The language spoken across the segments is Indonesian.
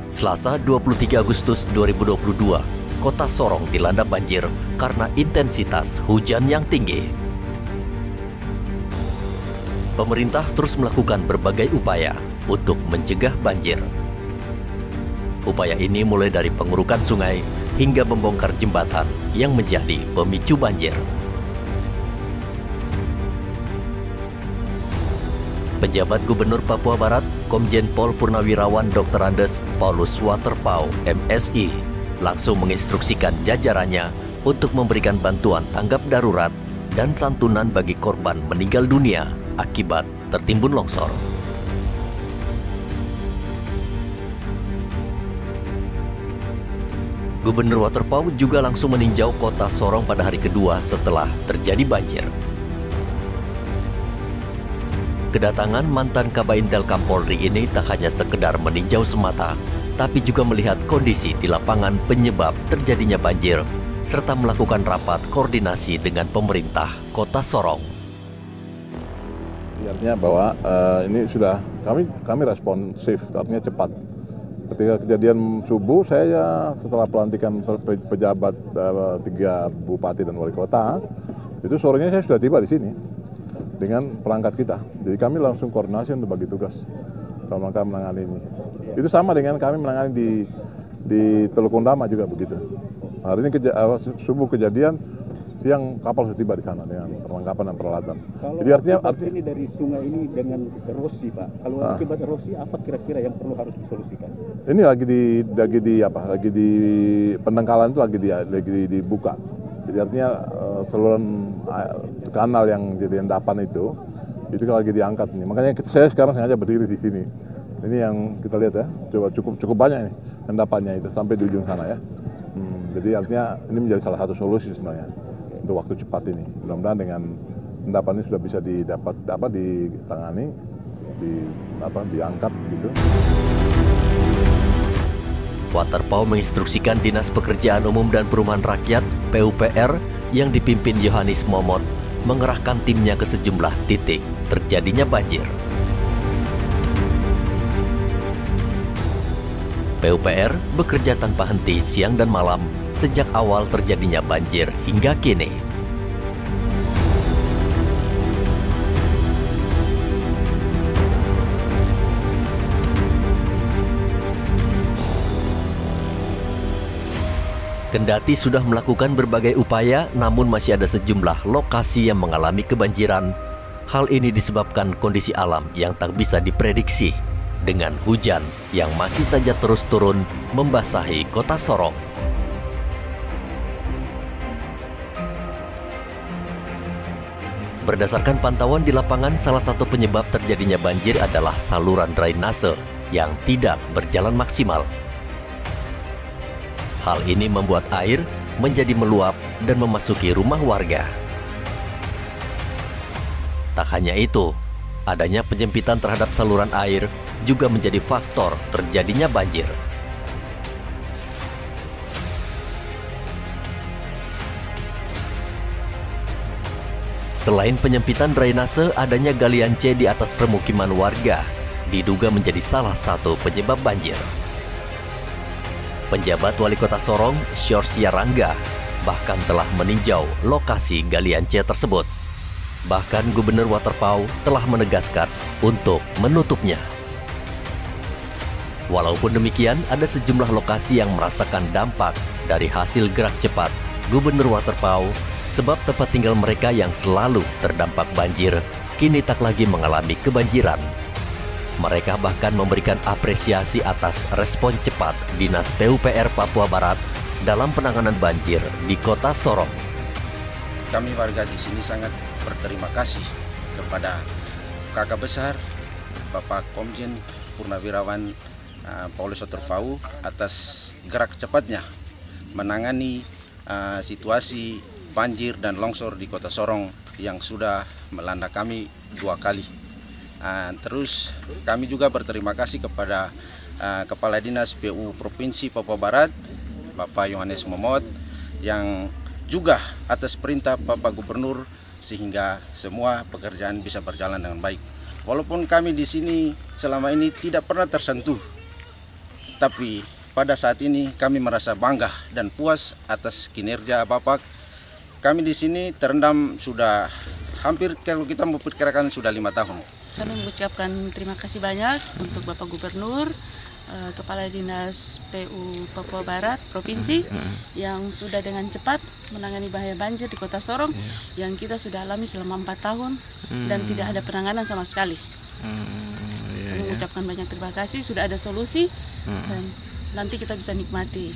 Selasa 23 Agustus 2022, Kota Sorong dilanda banjir karena intensitas hujan yang tinggi. Pemerintah terus melakukan berbagai upaya untuk mencegah banjir. Upaya ini mulai dari pengurukan sungai hingga membongkar jembatan yang menjadi pemicu banjir. Penjabat Gubernur Papua Barat, Komjen Pol Purnawirawan Dr. Andes Paulus Waterpauw, MSI, langsung menginstruksikan jajarannya untuk memberikan bantuan tanggap darurat dan santunan bagi korban meninggal dunia akibat tertimbun longsor. Gubernur Waterpauw juga langsung meninjau Kota Sorong pada hari kedua setelah terjadi banjir. Kedatangan mantan Kabaintel Kapolri ini tak hanya sekedar meninjau semata, tapi juga melihat kondisi di lapangan penyebab terjadinya banjir, serta melakukan rapat koordinasi dengan pemerintah Kota Sorong. Artinya bahwa ini sudah kami responsif, artinya cepat. Ketika kejadian subuh, saya setelah pelantikan pejabat 3 bupati dan wali kota, itu sorenya saya sudah tiba di sini dengan perangkat kita. Jadi kami langsung koordinasi untuk bagi tugas dalam rangka menangani ini. Itu sama dengan kami menangani di Teluk Undama juga begitu. Hari ini subuh kejadian, siang kapal sudah tiba di sana dengan perlengkapan dan peralatan. Kalau jadi artinya ini dari sungai ini dengan erosi, Pak. Kalau akibat erosi apa kira-kira yang harus disolusikan? Ini lagi di pendangkalan itu lagi dibuka. Jadi artinya saluran kanal yang jadi endapan itu lagi diangkat nih. Makanya saya sekarang sengaja berdiri di sini. Ini yang kita lihat ya, cukup banyak nih endapannya itu sampai di ujung sana ya. Jadi artinya ini menjadi salah satu solusi sebenarnya untuk waktu cepat ini. Mudah-mudahan dengan endapan ini sudah bisa ditangani, diangkat gitu. Waterpauw menginstruksikan Dinas Pekerjaan Umum dan Perumahan Rakyat (PUPR) yang dipimpin Yohanis Momot mengerahkan timnya ke sejumlah titik terjadinya banjir. PUPR bekerja tanpa henti siang dan malam sejak awal terjadinya banjir hingga kini. Kendati sudah melakukan berbagai upaya, namun masih ada sejumlah lokasi yang mengalami kebanjiran. Hal ini disebabkan kondisi alam yang tak bisa diprediksi, dengan hujan yang masih saja terus turun membasahi Kota Sorong. Berdasarkan pantauan di lapangan, salah satu penyebab terjadinya banjir adalah saluran drainase yang tidak berjalan maksimal. Hal ini membuat air menjadi meluap dan memasuki rumah warga. Tak hanya itu, adanya penyempitan terhadap saluran air juga menjadi faktor terjadinya banjir. Selain penyempitan drainase, adanya galian C di atas permukiman warga diduga menjadi salah satu penyebab banjir. Penjabat Wali Kota Sorong, Syorsia Rangga, bahkan telah meninjau lokasi galian C tersebut. Bahkan Gubernur Waterpauw telah menegaskan untuk menutupnya. Walaupun demikian, ada sejumlah lokasi yang merasakan dampak dari hasil gerak cepat Gubernur Waterpauw, sebab tempat tinggal mereka yang selalu terdampak banjir kini tak lagi mengalami kebanjiran. Mereka bahkan memberikan apresiasi atas respon cepat Dinas PUPR Papua Barat dalam penanganan banjir di Kota Sorong. Kami warga di sini sangat berterima kasih kepada Kakak Besar Bapak Komjen Purnawirawan Paulus Waterpauw atas gerak cepatnya menangani situasi banjir dan longsor di Kota Sorong yang sudah melanda kami 2 kali. Terus kami juga berterima kasih kepada Kepala Dinas PU Provinsi Papua Barat, Bapak Yohanis Momot, yang juga atas perintah Bapak Gubernur sehingga semua pekerjaan bisa berjalan dengan baik. Walaupun kami di sini selama ini tidak pernah tersentuh Tapi pada saat ini kami merasa bangga dan puas atas kinerja Bapak. Kami di sini terendam sudah hampir, kalau kita memperkirakan sudah 5 tahun. Kami mengucapkan terima kasih banyak untuk Bapak Gubernur, Kepala Dinas PU Papua Barat Provinsi yang sudah dengan cepat menangani bahaya banjir di Kota Sorong yang kita sudah alami selama 4 tahun dan tidak ada penanganan sama sekali. Kami mengucapkan banyak terima kasih, sudah ada solusi dan nanti kita bisa nikmati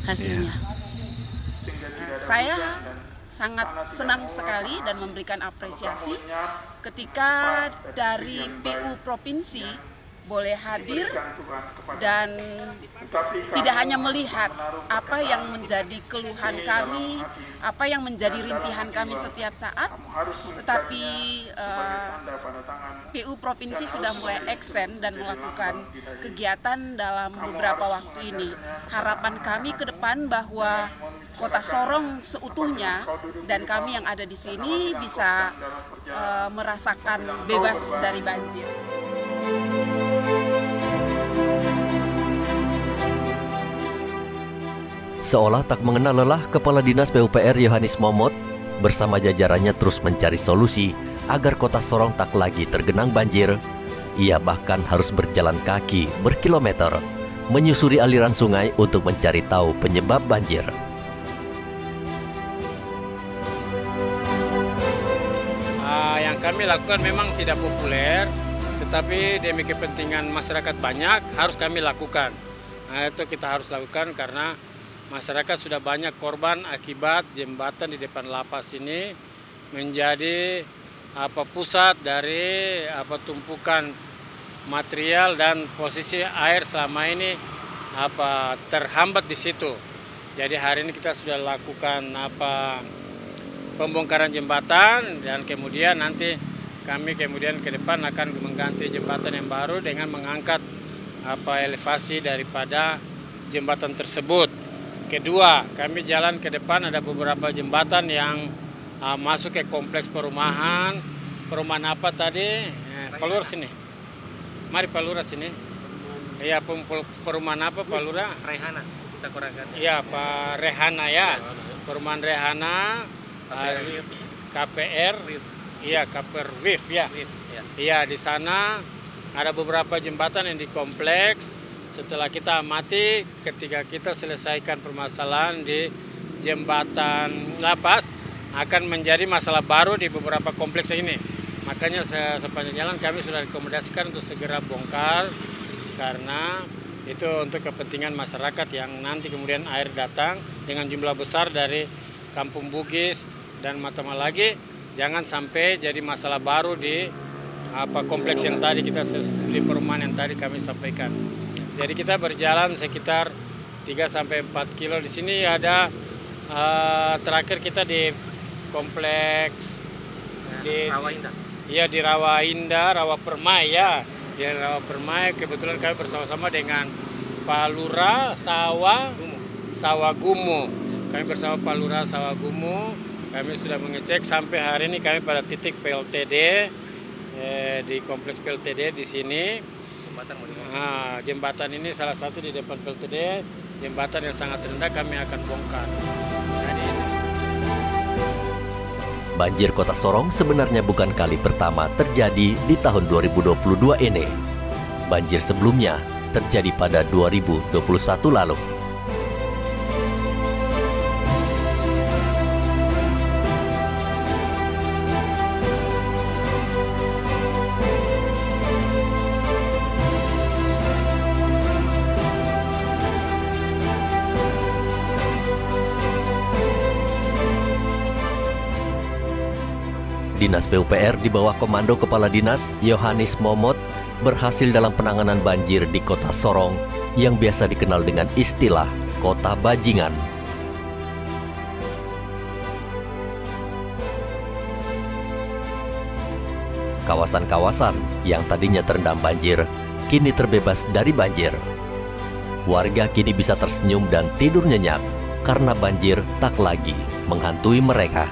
hasilnya. Saya sangat senang sekali dan memberikan apresiasi ketika dari PU Provinsi boleh hadir dan tidak hanya melihat apa yang menjadi keluhan kami, apa yang menjadi rintihan kami setiap saat, tetapi PU Provinsi sudah mulai action dan melakukan kegiatan dalam beberapa waktu ini. Harapan kami ke depan bahwa Kota Sorong seutuhnya dan kami yang ada di sini bisa merasakan bebas dari banjir. Seolah tak mengenal lelah, Kepala Dinas PUPR Yohanis Momot bersama jajarannya terus mencari solusi agar Kota Sorong tak lagi tergenang banjir. Ia bahkan harus berjalan kaki berkilometer menyusuri aliran sungai untuk mencari tahu penyebab banjir. Yang kami lakukan memang tidak populer, tetapi demi kepentingan masyarakat banyak harus kami lakukan. Nah, itu kita harus lakukan karena masyarakat sudah banyak korban akibat jembatan di depan lapas ini menjadi pusat dari tumpukan material dan posisi air selama ini terhambat di situ. Jadi hari ini kita sudah lakukan pembongkaran jembatan dan kemudian nanti kami ke depan akan mengganti jembatan yang baru dengan mengangkat elevasi daripada jembatan tersebut. Kedua, kami jalan ke depan ada beberapa jembatan yang masuk ke kompleks perumahan. Perumahan apa tadi? Pak Lurah sini. Mari Pak Lurah sini. Iya, perumahan apa Pak Lurah? Rehana, bisa kurangkan. Iya, Pak Rehana ya. Perumahan Rehana, KPR, iya KPR WIF ya. Iya, di sana ada beberapa jembatan yang di kompleks. Setelah kita amati, ketika kita selesaikan permasalahan di jembatan lapas, akan menjadi masalah baru di beberapa kompleks ini. Makanya sepanjang jalan kami sudah rekomendasikan untuk segera bongkar, karena itu untuk kepentingan masyarakat yang nanti kemudian air datang dengan jumlah besar dari Kampung Bugis dan Matama lagi, jangan sampai jadi masalah baru di kompleks yang tadi kita di perumahan yang tadi kami sampaikan. Jadi kita berjalan sekitar 3-4 kilo. Di sini ada terakhir kita di kompleks di Rawa Indah. Iya, di Rawa Indah, Rawa Permai ya. Di Rawa Permai kebetulan kami bersama-sama dengan Pak Lurah Sawagumu. Kami bersama Pak Lurah Sawagumu, kami sudah mengecek sampai hari ini kami pada titik PLTD di kompleks PLTD di sini. Jembatan ini salah satu di depan PLTD, jembatan yang sangat rendah kami akan bongkar. Banjir Kota Sorong sebenarnya bukan kali pertama terjadi di tahun 2022 ini. Banjir sebelumnya terjadi pada 2021 lalu. Dinas PUPR di bawah komando Kepala Dinas Yohanis Momot berhasil dalam penanganan banjir di Kota Sorong yang biasa dikenal dengan istilah Kota Bajingan. Kawasan-kawasan yang tadinya terendam banjir kini terbebas dari banjir. Warga kini bisa tersenyum dan tidur nyenyak karena banjir tak lagi menghantui mereka.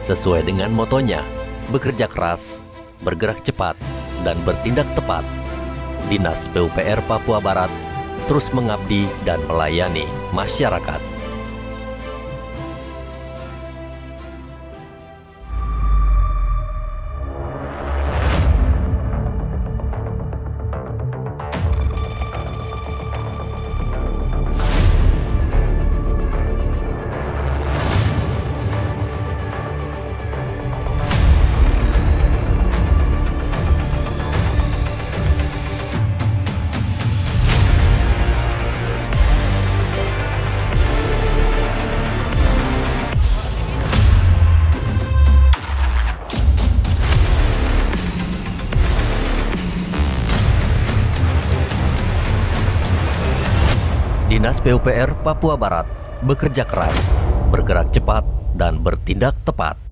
Sesuai dengan motonya, bekerja keras, bergerak cepat, dan bertindak tepat Dinas PUPR Papua Barat terus mengabdi dan melayani masyarakat. Dinas PUPR Papua Barat bekerja keras, bergerak cepat, dan bertindak tepat.